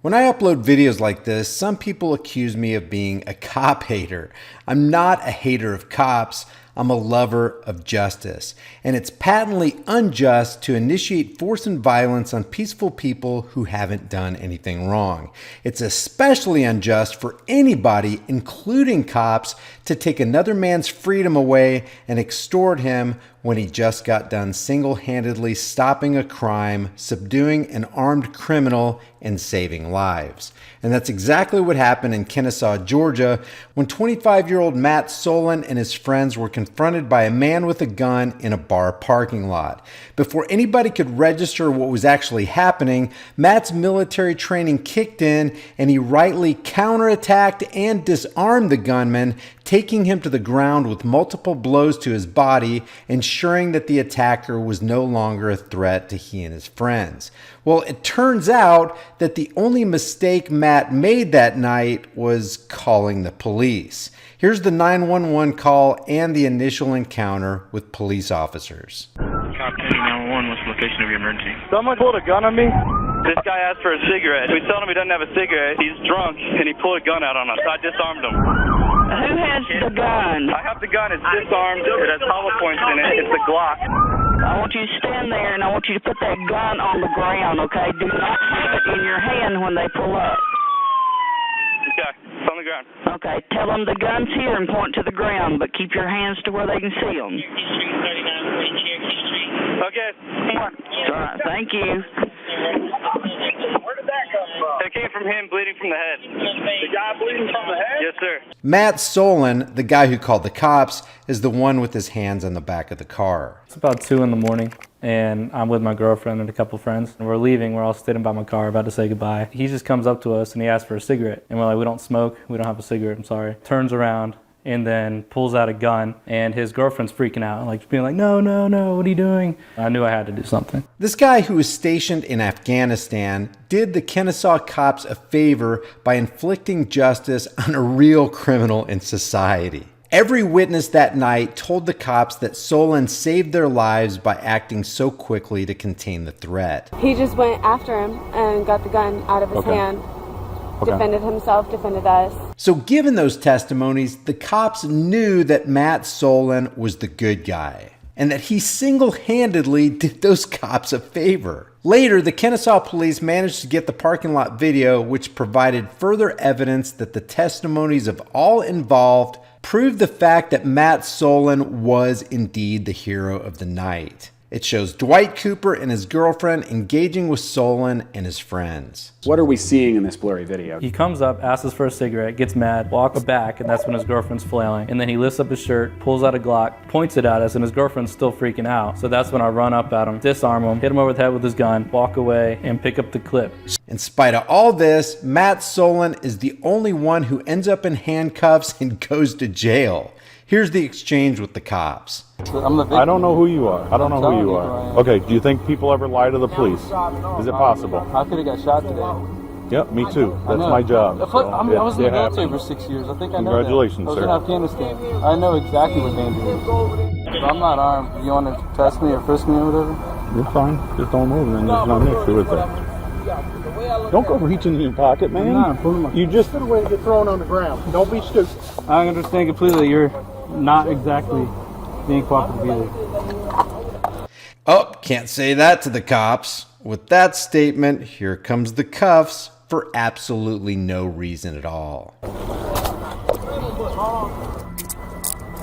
When I upload videos like this, some people accuse me of being a cop hater. I'm not a hater of cops. I'm a lover of justice. And it's patently unjust to initiate force and violence on peaceful people who haven't done anything wrong. It's especially unjust for anybody, including cops, to take another man's freedom away and extort him when he just got done single-handedly stopping a crime, subduing an armed criminal, and saving lives. And that's exactly what happened in Kennesaw, Georgia, when 25-year-old Matt Solon and his friends were confronted by a man with a gun in a bar parking lot. Before anybody could register what was actually happening, Matt's military training kicked in, and he rightly counterattacked and disarmed the gunman, taking him to the ground with multiple blows to his body, ensuring that the attacker was no longer a threat to he and his friends. Well, it turns out that the only mistake Matt made that night was calling the police. Here's the 911 call and the initial encounter with police officers. Cop 911, what's the location of your emergency? Someone pulled a gun on me. This guy asked for a cigarette. We told him he doesn't have a cigarette. He's drunk, and he pulled a gun out on us. I disarmed him. Who has the gun? I have the gun. It's disarmed. It has hollow points in it. It's a Glock. I want you to stand there, and I want you to put that gun on the ground, okay? Do not have it in your hand when they pull up. Okay, it's on the ground. Okay, tell them the gun's here and point to the ground, but keep your hands to where they can see them. Okay. All right, thank you. Where did that come from? It came from him bleeding from the head. The guy bleeding from the head? Yes, sir. Matt Solon, the guy who called the cops, is the one with his hands on the back of the car. It's about 2 in the morning, and I'm with my girlfriend and a couple friends. And we're leaving. We're all sitting by my car, about to say goodbye. He just comes up to us and he asks for a cigarette. And we're like, we don't smoke. We don't have a cigarette. I'm sorry. Turns around and then pulls out a gun, and his girlfriend's freaking out, like being like, no, no, no, what are you doing? I knew I had to do something. This guy, who was stationed in Afghanistan, did the Kennesaw cops a favor by inflicting justice on a real criminal in society. Every witness that night told the cops that Solon saved their lives by acting so quickly to contain the threat. He just went after him and got the gun out of his hand. Defended himself, defended us. So given those testimonies, the cops knew that Matt Solon was the good guy, and that he single-handedly did those cops a favor. Later, the Kennesaw police managed to get the parking lot video, which provided further evidence that the testimonies of all involved proved the fact that Matt Solon was indeed the hero of the night. It shows Dwight Cooper and his girlfriend engaging with Solon and his friends. What are we seeing in this blurry video? He comes up, asks us for a cigarette, gets mad, walks back, and that's when his girlfriend's flailing. And then he lifts up his shirt, pulls out a Glock, points it at us, and his girlfriend's still freaking out. So that's when I run up at him, disarm him, hit him over the head with his gun, walk away, and pick up the clip. In spite of all this, Matt Solon is the only one who ends up in handcuffs and goes to jail. Here's the exchange with the cops. I don't know who you are. I don't know who you are. Okay, do you think people ever lie to the police? Is it possible? I could have got shot today. Yep, me too. That's my job. So, I was in the military for 6 years. I think I know that. Congratulations, I was sir. in Afghanistan. I know exactly what danger is. If I'm not armed, you want to test me or frisk me or whatever? You're fine. Just don't move, and there's nothing issue with that. Don't go reaching in your pocket, man. You just Get away and get thrown on the ground. Don't be stupid. I understand completely. You're not exactly being cooperative either. Oh, can't say that to the cops. With that statement, here comes the cuffs for absolutely no reason at all.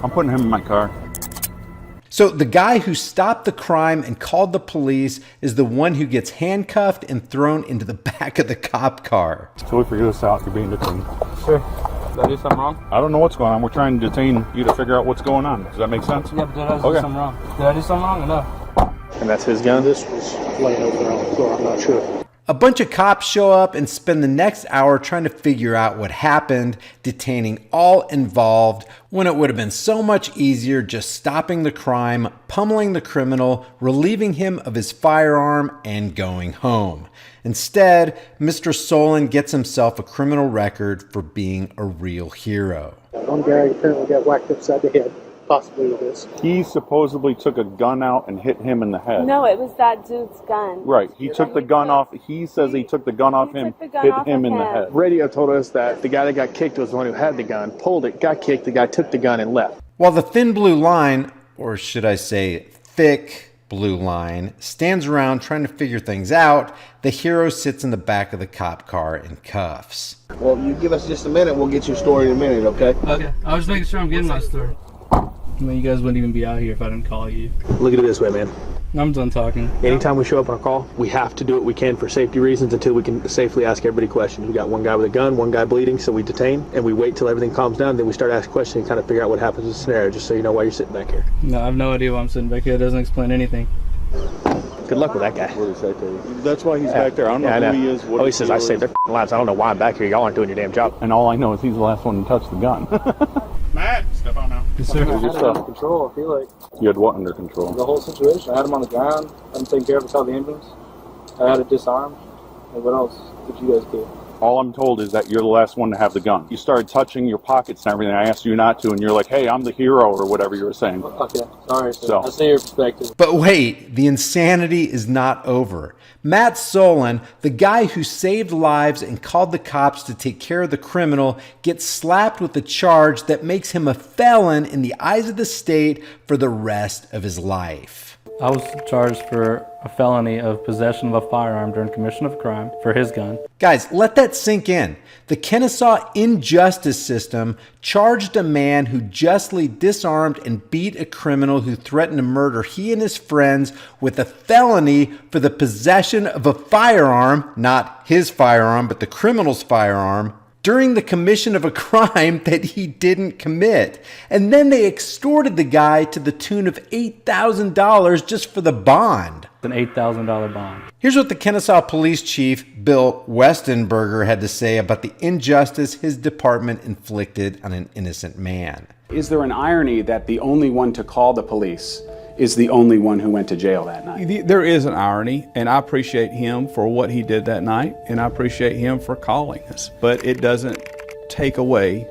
I'm putting him in my car. So the guy who stopped the crime and called the police is the one who gets handcuffed and thrown into the back of the cop car. So we figure this out. You're being detained. Sure. Did I do something wrong? I don't know what's going on. We're trying to detain you to figure out what's going on. Does that make sense? Yeah, but did I do something wrong? Did I do something wrong or no? And that's his gun? This was laying over there on the floor. I'm not sure. A bunch of cops show up and spend the next hour trying to figure out what happened, detaining all involved, when it would have been so much easier just stopping the crime, pummeling the criminal, relieving him of his firearm, and going home. Instead, Mr. Solon gets himself a criminal record for being a real hero. One guy apparently got whacked upside the head. possibly with this. He supposedly took a gun out and hit him in the head. No, it was that dude's gun. Right. He took the gun off. He says he took the gun off him, hit him in the head. Radio told us that the guy that got kicked was the one who had the gun, pulled it, got kicked, the guy took the gun and left. While the thin blue line, or should I say thick blue line, stands around trying to figure things out, the hero sits in the back of the cop car in cuffs. Well, you give us just a minute, we'll get your story in a minute, okay? Okay. I was making sure I'm getting my story. I mean, you guys wouldn't even be out here if I didn't call you. Look at it this way, man. I'm done talking. Anytime we show up on a call, we have to do what we can for safety reasons until we can safely ask everybody questions. We got one guy with a gun, one guy bleeding, so we detain, and we wait till everything calms down, then we start asking questions and kind of figure out what happens in the scenario, just so you know why you're sitting back here. No, I have no idea why I'm sitting back here. It doesn't explain anything. Good luck with that guy. What did he say to you? That's why he's back there. I don't know who he is. He says, I saved their lives. I don't know why I'm back here. Y'all aren't doing your damn job. And all I know is he's the last one to touch the gun. Matt, step on now. Yes, sir. I had him under control, I feel like. You had what under control? The whole situation. I had him on the ground. I had him taken care of until the ambulance. I had it disarmed. And what else did you guys do? All I'm told is that you're the last one to have the gun. You started touching your pockets and everything. I asked you not to, and you're like, hey, I'm the hero, or whatever you were saying. Okay, sorry. So I see your perspective. But wait, the insanity is not over. Matt Solon, the guy who saved lives and called the cops to take care of the criminal, gets slapped with a charge that makes him a felon in the eyes of the state for the rest of his life. I was charged for a felony of possession of a firearm during commission of a crime for his gun. Guys, let that sink in. The Kennesaw injustice system charged a man who justly disarmed and beat a criminal who threatened to murder he and his friends with a felony for the possession of a firearm, not his firearm, but the criminal's firearm, during the commission of a crime that he didn't commit. And then they extorted the guy to the tune of $8,000 just for the bond. An $8,000 bond. Here's what the Kennesaw Police Chief, Bill Westenberger, had to say about the injustice his department inflicted on an innocent man. Is there an irony that the only one to call the police is the only one who went to jail that night? There is an irony, and I appreciate him for what he did that night, and I appreciate him for calling us. But it doesn't take away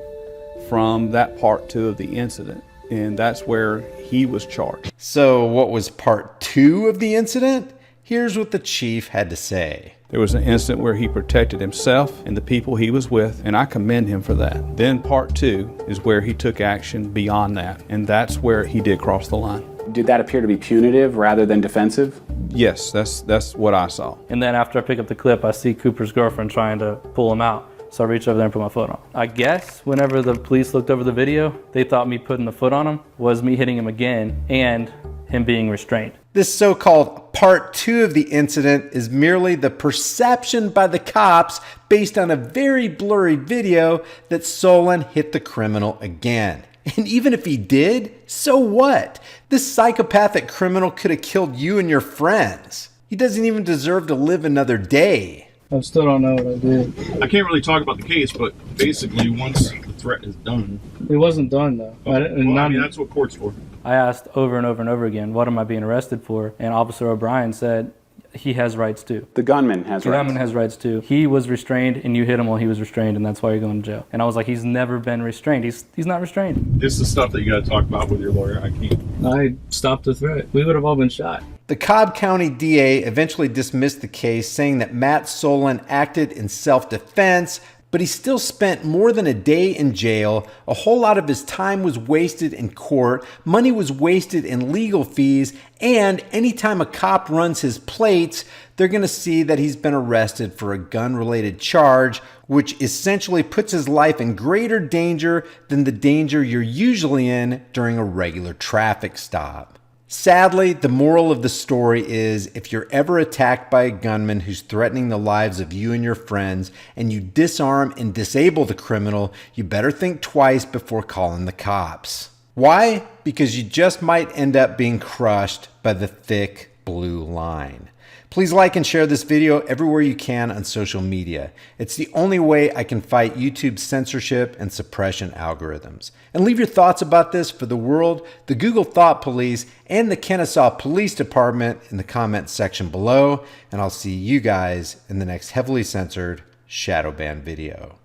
from that part 2 of the incident, and that's where he was charged. So what was part 2 of the incident? Here's what the chief had to say. There was an incident where he protected himself and the people he was with, and I commend him for that. Then part 2 is where he took action beyond that, and that's where he did cross the line. Did that appear to be punitive rather than defensive? Yes, that's what I saw. And then after I pick up the clip, I see Cooper's girlfriend trying to pull him out. So I reach over there and put my foot on. I guess whenever the police looked over the video, they thought me putting the foot on him was me hitting him again and him being restrained. This so-called part 2 of the incident is merely the perception by the cops based on a very blurry video that Solon hit the criminal again. And even if he did, so what? This psychopathic criminal could have killed you and your friends. He doesn't even deserve to live another day. I still don't know what I did. I can't really talk about the case, but basically once the threat is done. It wasn't done though. I mean, that's what court's for. I asked over and over and over again, what am I being arrested for? And Officer O'Brien said, he has rights too. The gunman has rights. The gunman has rights too. He was restrained and you hit him while he was restrained, and that's why you're going to jail. And I was like, he's never been restrained. He's not restrained. This is stuff that you got to talk about with your lawyer. I can't. I stopped the threat. We would have all been shot. The Cobb County DA eventually dismissed the case, saying that Matt Solon acted in self-defense, but he still spent more than a day in jail. A whole lot of his time was wasted in court, money was wasted in legal fees, and anytime a cop runs his plates, they're going to see that he's been arrested for a gun-related charge, which essentially puts his life in greater danger than the danger you're usually in during a regular traffic stop. Sadly, the moral of the story is if you're ever attacked by a gunman who's threatening the lives of you and your friends and you disarm and disable the criminal, you better think twice before calling the cops. Why? Because you just might end up being crushed by the thick blue line. Please like and share this video everywhere you can on social media. It's the only way I can fight YouTube's censorship and suppression algorithms. And leave your thoughts about this for the world, the Google Thought Police, and the Kennesaw Police Department in the comments section below. And I'll see you guys in the next heavily censored shadow ban video.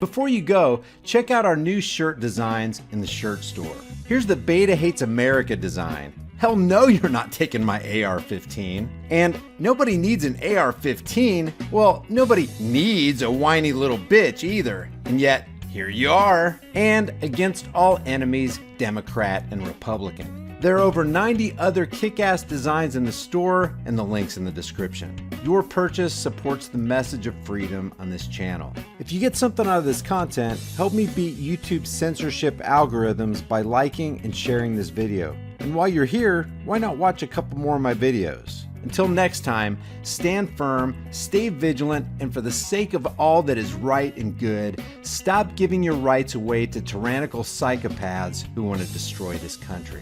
Before you go, check out our new shirt designs in the shirt store. Here's the Beta Hates America design. Hell no, you're not taking my AR-15. And nobody needs an AR-15. Well, nobody needs a whiny little bitch either. And yet, here you are. And against all enemies, Democrat and Republican. There are over 90 other kick-ass designs in the store and the links in the description. Your purchase supports the message of freedom on this channel. If you get something out of this content, help me beat YouTube's censorship algorithms by liking and sharing this video. And while you're here, why not watch a couple more of my videos? Until next time, stand firm, stay vigilant, and for the sake of all that is right and good, stop giving your rights away to tyrannical psychopaths who want to destroy this country.